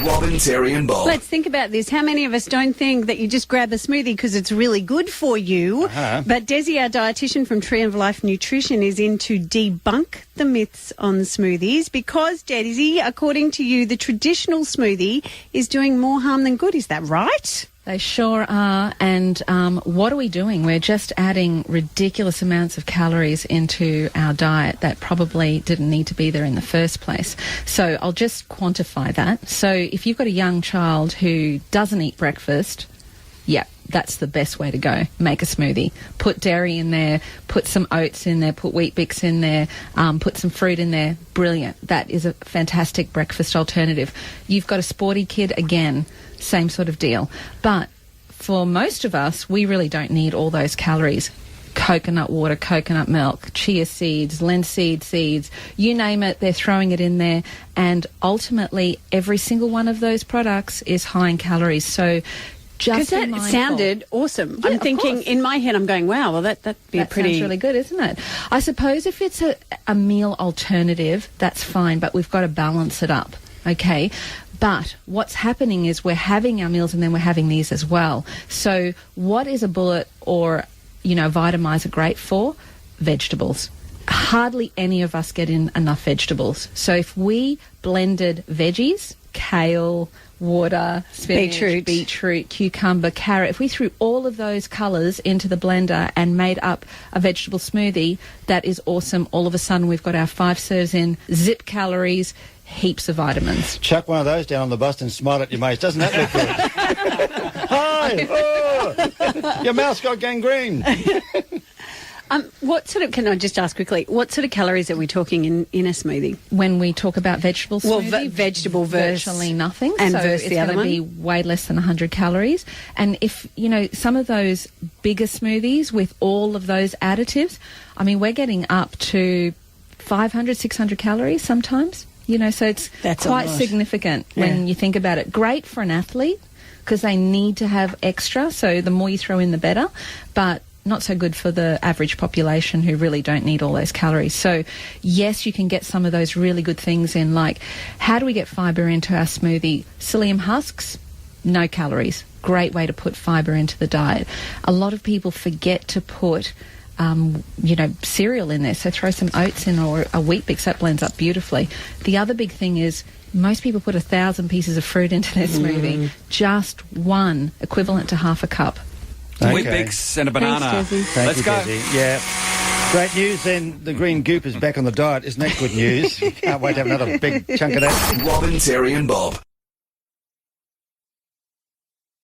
Robin, Terry and Bob. Let's think about this. How many of us don't think that you just grab a smoothie because it's really good for you? But Desi, our dietitian from Tree of Life Nutrition, is in to debunk the myths on smoothies because, Desi, according to you, the traditional smoothie is doing more harm than good. Is that right? They sure are. And what are we doing? We're just adding ridiculous amounts of calories into our diet that probably didn't need to be there in the first place. So I'll just quantify that. So if you've got a young child who doesn't eat breakfast, that's the best way to go. Make a smoothie. Put dairy in there, put some oats in there, put Wheat Bix in there, put some fruit in there. Brilliant. That is a fantastic breakfast alternative. You've got a sporty kid, again, same sort of deal. But for most of us, we really don't need all those calories. Coconut water, coconut milk, chia seeds, linseed seeds, you name it, they're throwing it in there. And ultimately, every single one of those products is high in calories. So just because that sounded awesome. Yeah, I'm thinking in my head, I'm going, wow, well, that'd be that pretty... sounds really good, isn't it? I suppose if it's a meal alternative, that's fine, but we've got to balance it up, okay? But what's happening is we're having our meals and then we're having these as well. So what is a bullet or, Vitamizer great for? Vegetables. Hardly any of us get in enough vegetables. So if we blended veggies, kale, water, spinach, beetroot, cucumber, carrot. If we threw all of those colours into the blender and made up a vegetable smoothie, that is awesome. All of a sudden we've got our 5 serves in, zip calories, heaps of vitamins. Chuck one of those down on the bus and smile at your mates. Doesn't that look good? Hi! Oh, your mouth's got gangrene. What sort of, can I just ask quickly, what sort of calories are we talking in a smoothie? When we talk about vegetable smoothie, well, vegetable versus virtually nothing. And so versus the other one? It's going to be way less than 100 calories. And if, some of those bigger smoothies with all of those additives, I mean, we're getting up to 500, 600 calories sometimes. So that's quite significant when you think about it. Great for an athlete because they need to have extra, so the more you throw in, the better. But not so good for the average population who really don't need all those calories. So, yes, you can get some of those really good things in, like how do we get fibre into our smoothie? Psyllium husks, no calories. Great way to put fibre into the diet. A lot of people forget to put cereal in there. So throw some oats in or a Wheat Bix. That blends up beautifully. The other big thing is most people put 1,000 pieces of fruit into their smoothie. Just one, equivalent to half a cup. Okay. Wheat Bix and a banana. Thanks, Desi. Let's go. Desi. Yeah. Great news then. The green goop is back on the diet. Isn't that good news? Can't wait to have another big chunk of that. Robin, Terry and Bob.